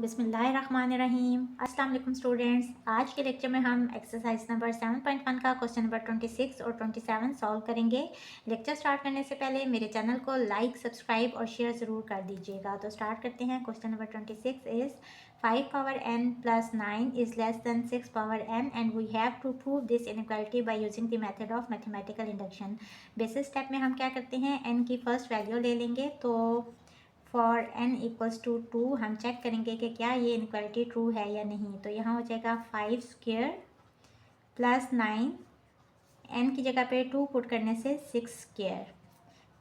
बिस्मिल्लाहिर्रहमानिर्रहीम। अस्सलाम वालेकुम स्टूडेंट्स। आज के लेक्चर में हम एक्सरसाइज नंबर 7.1 का क्वेश्चन नंबर 26 और 27 सॉल्व करेंगे। लेक्चर स्टार्ट करने से पहले मेरे चैनल को लाइक, सब्सक्राइब और शेयर ज़रूर कर दीजिएगा। तो स्टार्ट करते हैं। Question number 26 is 5 power n plus 9 is less than 6 power n and we have to prove this inequality by using the method of mathematical induction। Basis step में हम क्या करते हैं, n की फर्स्ट वैल्यू ले लेंगे। तो फॉर n इक्वल्स टू 2 हम चेक करेंगे कि क्या ये इनक्वालिटी ट्रू है या नहीं। तो यहाँ हो जाएगा 5 स्क्वेयर प्लस 9, n की जगह पे 2 पुट करने से 6 square.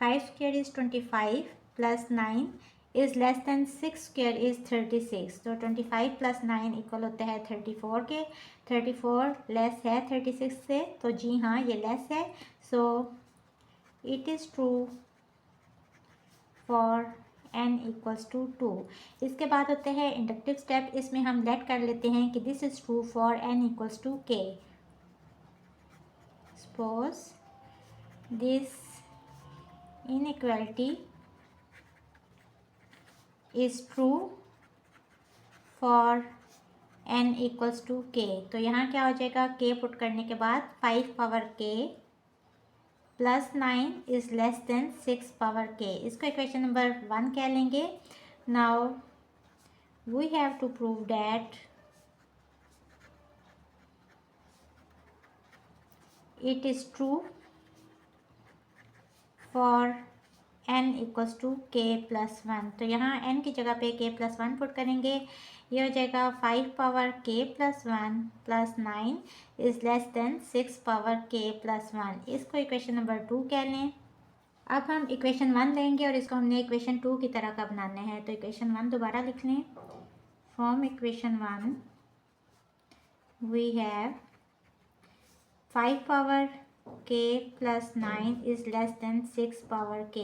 5 square is 25 plus 9 is less than 6 square is 36। तो 25 प्लस 9 इक्वल होता है 34 के। 34 लेस है 36 से, तो जी हाँ ये लेस है। So it is true for n equals to 2। इसके बाद होते हैं इंडक्टिव स्टेप। इसमें हम लेट कर लेते हैं कि this is true for n equals to k। Suppose this inequality is true for n equals to k। तो यहाँ क्या हो जाएगा, k पुट करने के बाद 5 power k plus 9 is less than 6 power k। इसको इक्वेशन नंबर 1 कह लेंगे। Now we have to prove that it is true for n equals to k plus 1। तो यहाँ n की जगह पे k प्लस 1 पुट करेंगे। ये हो जाएगा 5 power k plus 1 plus 9 is less than 6 power k plus 1। इसको इक्वेशन नंबर 2 कह लें। अब हम इक्वेशन 1 लेंगे और इसको हमने इक्वेशन 2 की तरह का बनाना है। तो इक्वेशन 1 दोबारा लिख लें। From equation 1 we have 5 power k plus 9 is less than 6 power k।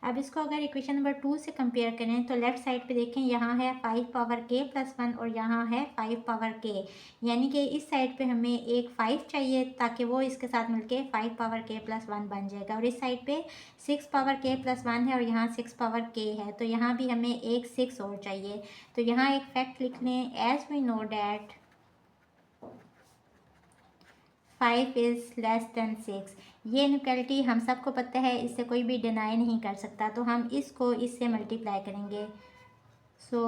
अब इसको अगर इक्वेशन नंबर 2 से कंपेयर करें तो लेफ़्ट साइड पे देखें, यहाँ है 5 पावर k प्लस 1 और यहाँ है 5 पावर k। यानी कि इस साइड पे हमें एक 5 चाहिए ताकि वो इसके साथ मिलके 5 पावर k प्लस 1 बन जाएगा। और इस साइड पे 6 पावर k प्लस 1 है और यहाँ 6 पावर k है, तो यहाँ भी हमें एक 6 और चाहिए। तो यहाँ एक फैक्ट लिख लें, as we know that 5 is less than 6। ये इनइक्वालिटी हम सबको पता है, इससे कोई भी डिनाई नहीं कर सकता। तो हम इसको इससे मल्टीप्लाई करेंगे। So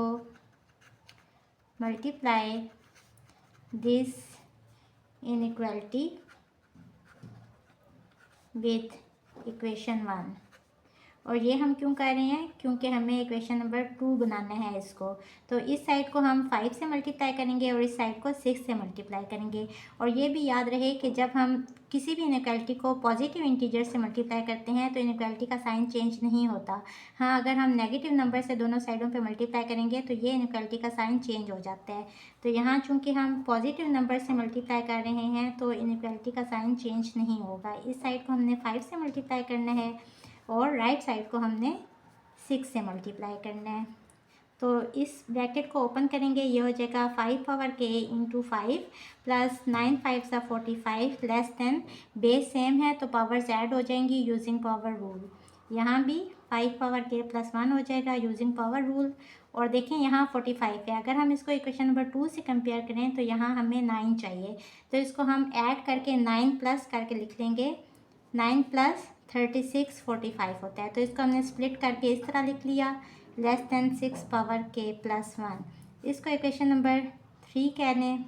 multiply this inequality with equation 1। और ये हम क्यों कर रहे हैं, क्योंकि हमें इक्वेशन नंबर 2 बनाना है इसको। तो इस साइड को हम 5 से मल्टीप्लाई करेंगे और इस साइड को 6 से मल्टीप्लाई करेंगे। और ये भी याद रहे कि जब हम किसी भी इनइक्वालिटी को पॉजिटिव इंटीजर से मल्टीप्लाई करते हैं तो इनइक्वालिटी का साइन चेंज नहीं होता। हाँ, अगर हम नेगेटिव नंबर से दोनों साइडों पर मल्टीप्लाई करेंगे तो ये इनइक्वालिटी का साइन चेंज हो जाता है। तो यहाँ चूँकि हम पॉजिटिव नंबर से मल्टीप्लाई कर रहे हैं तो इनइक्वालिटी का साइन चेंज नहीं होगा। इस साइड को हमने 5 से मल्टीप्लाई करना है और राइट साइड को हमने 6 से मल्टीप्लाई करना है। तो इस ब्रैकेट को ओपन करेंगे, ये हो जाएगा 5 पावर k इंटू 5 प्लस 9 5 सा 45 लेस देन, बेस सेम है तो पावर्स ऐड हो जाएंगी यूजिंग पावर रूल। यहाँ भी 5 पावर k प्लस 1 हो जाएगा यूजिंग पावर रूल। और देखें यहाँ 45 है, अगर हम इसको इक्वेशन नंबर 2 से कंपेयर करें तो यहाँ हमें 9 चाहिए। तो इसको हम ऐड करके 9 प्लस करके लिख लेंगे। 9 प्लस 36 45 होता है। तो इसको हमने स्प्लिट करके इस तरह लिख लिया, less than 6 power k plus 1। इसको इक्वेशन नंबर 3 कह लें।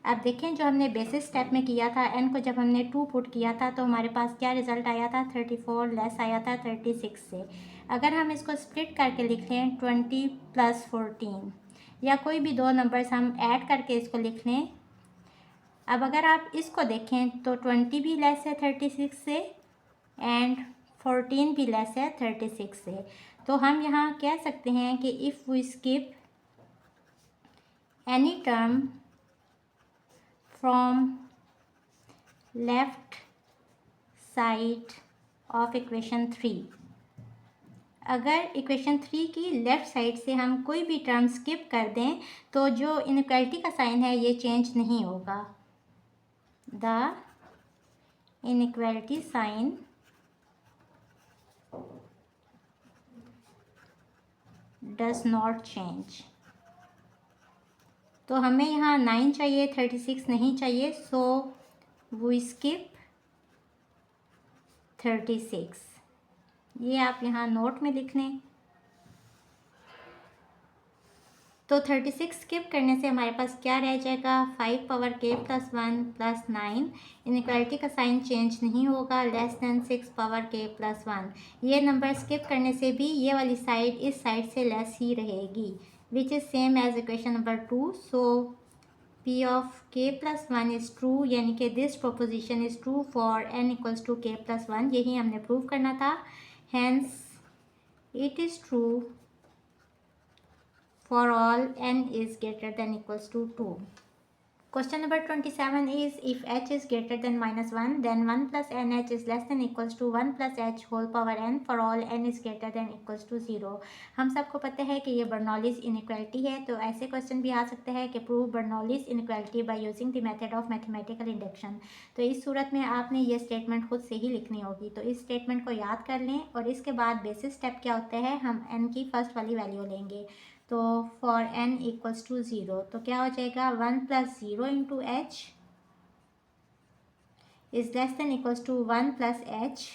अब देखें जो हमने बेसिस स्टेप में किया था, n को जब हमने 2 पुट किया था तो हमारे पास क्या रिज़ल्ट आया था, 34 लेस आया था 36 से। अगर हम इसको स्प्लिट करके लिख लें 20 प्लस 14 या कोई भी दो नंबर्स हम ऐड करके इसको लिख लें। अब अगर आप इसको देखें तो 20 भी लेस है 36 से एंड 14 भी लेस है 36 से। तो हम यहाँ कह सकते हैं कि if we skip any term from left side of equation 3, अगर इक्वेशन 3 की लेफ़्ट साइड से हम कोई भी टर्म स्किप कर दें तो जो इनइक्वालिटी का साइन है ये चेंज नहीं होगा। The inequality sign does not change। तो हमें यहाँ 9 चाहिए, 36 नहीं चाहिए, सो वी स्किप 36। ये आप यहाँ नोट में लिख लें। तो 36 स्किप करने से हमारे पास क्या रह जाएगा, 5 power k plus 1 plus 9। Inequality का साइन चेंज नहीं होगा, less than 6 power k plus 1। ये नंबर स्किप करने से भी ये वाली साइड इस साइड से लेस ही रहेगी, which is same as equation number 2। So p of k plus 1 is true, यानी कि this proposition is true for n equals to k plus 1। यही हमने प्रूव करना था। Hence it is true for all n is greater than equals to 2. Question number 27 is if h is greater than -1 then 1 plus nh is less than equals to 1 plus h whole power n for all n is greater than equals to 0. हम सबको पता है कि ये Bernoulli's inequality है, तो ऐसे question भी आ सकते हैं कि prove Bernoulli's inequality by using the method of mathematical induction. तो इस सूरत में आपने ये स्टेटमेंट खुद से ही लिखनी होगी। तो इस स्टेटमेंट को याद कर लें और इसके बाद बेसिस स्टेप क्या होता है, हम n की फर्स्ट वाली वैल्यू लेंगे। तो फॉर n इक्वल्स टू 0 तो क्या हो जाएगा, 1 plus 0 into h is less than equals to 1 plus h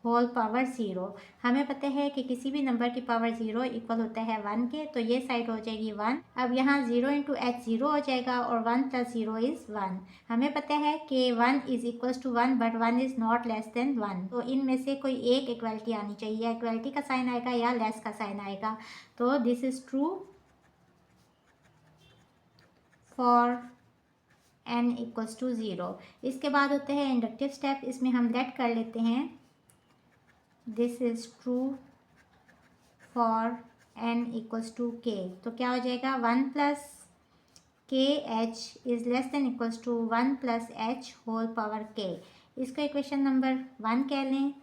whole power 0। हमें पता है कि किसी भी नंबर की पावर 0 इक्वल होता है 1 के, तो ये साइड हो जाएगी 1। अब यहाँ 0 इंटू एच 0 हो जाएगा और 1 प्लस 0 इज़ 1। हमें पता है कि 1 is equals to 1 but 1 is not less than 1। तो इनमें से कोई एक इक्वलिटी आनी चाहिए, या इक्वलिटी का साइन आएगा या लेस का साइन आएगा। तो this is true for n equals to 0। इसके बाद होते हैं इंडक्टिव स्टेप, इसमें हम लेट कर लेते हैं this is true for n equals to k। तो क्या हो जाएगा, 1 plus k h is less than equals to 1 plus h whole power k। इसको इक्वेशन नंबर 1 कह लें।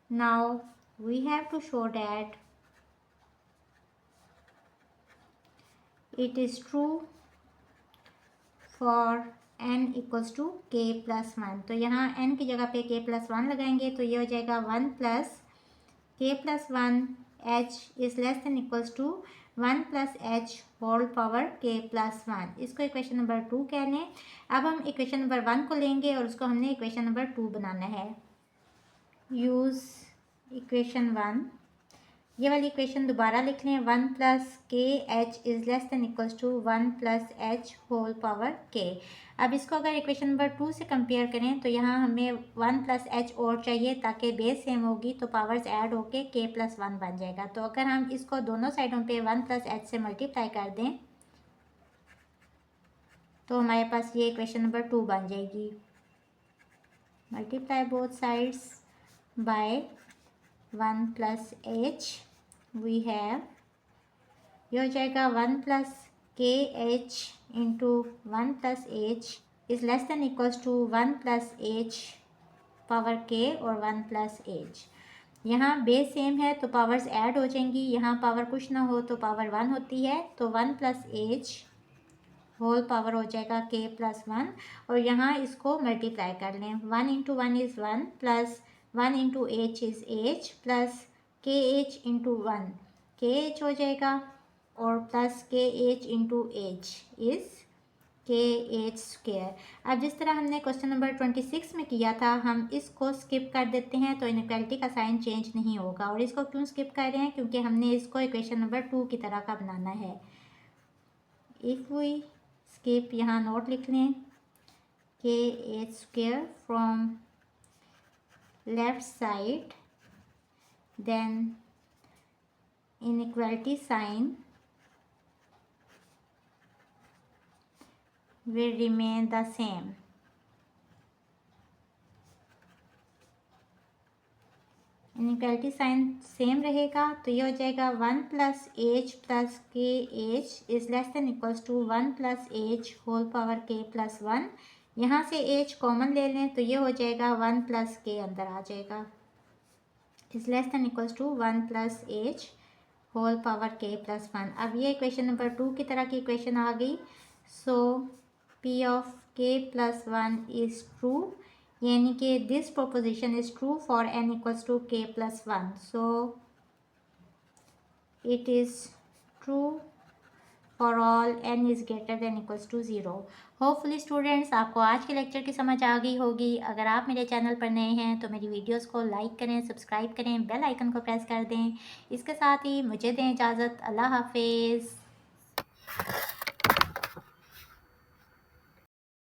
Now we have to show that it is true for n equals to k plus 1। तो यहाँ n की जगह पे k plus 1 लगाएंगे, तो ये हो जाएगा 1 plus k plus 1 h is less than equals to 1 plus h whole power k plus 1। इसको इक्वेशन नंबर 2 कह लें। अब हम इक्वेशन नंबर 1 को लेंगे और उसको हमने इक्वेशन नंबर 2 बनाना है। यूज़ इक्वेशन 1, ये वाली इक्वेशन दोबारा लिख लें, 1 plus k h is less than equals to 1 plus h whole power k. अब इसको अगर इक्वेशन नंबर 2 से कंपेयर करें तो यहाँ हमें 1 प्लस एच और चाहिए ताकि बेस सेम होगी, तो पावर्स ऐड होके के प्लस 1 बन जाएगा। तो अगर हम इसको दोनों साइडों पे 1 प्लस एच से मल्टीप्लाई कर दें तो हमारे पास ये इक्वेशन नंबर 2 बन जाएगी। Multiply both sides by 1 plus h we have, ये हो जाएगा 1 plus k h into 1 plus h is less than equals to 1 plus h power k और 1 प्लस एच। यहाँ बेस सेम है तो पावर्स ऐड हो जाएंगी, यहाँ पावर कुछ ना हो तो पावर 1 होती है, तो 1 प्लस एच होल पावर हो जाएगा के प्लस 1। और यहाँ इसको मल्टीप्लाई कर लें, 1 into 1 is 1 plus 1 into h is H plus k h into 1 के एच हो जाएगा और plus k h into h is के एच स्क्वायर। अब जिस तरह हमने क्वेश्चन नंबर 26 में किया था, हम इसको स्किप कर देते हैं तो इनइक्वालिटी का साइन चेंज नहीं होगा। और इसको क्यों स्किप कर रहे हैं, क्योंकि हमने इसको इक्वेशन नंबर 2 की तरह का बनाना है। इफ़ वी स्किप, यहाँ नोट लिख लें, k h square from left side, then inequality sign will remain the same. Inequality sign same रहेगा, तो ये हो जाएगा 1 plus h plus k h is less than equals to 1 plus h whole power k plus 1। यहाँ से H common ले लें तो ये हो जाएगा 1 प्लस के अंदर आ जाएगा, is less than equals to 1 plus h whole power k plus 1। अब ये इक्वेशन नंबर 2 की तरह की इक्वेशन आ गई। So P of K plus 1 is true, यानी कि this proposition is true for n equals to K plus 1। So it is true for all n is greater than equals to 0। Hopefully students आपको आज के lecture की समझ आ गई होगी। अगर आप मेरे चैनल पर नए हैं तो मेरी वीडियोस को लाइक करें, सब्सक्राइब करें, बेल आइकन को प्रेस कर दें। इसके साथ ही मुझे दें इजाज़त। अल्लाह हाफिज़।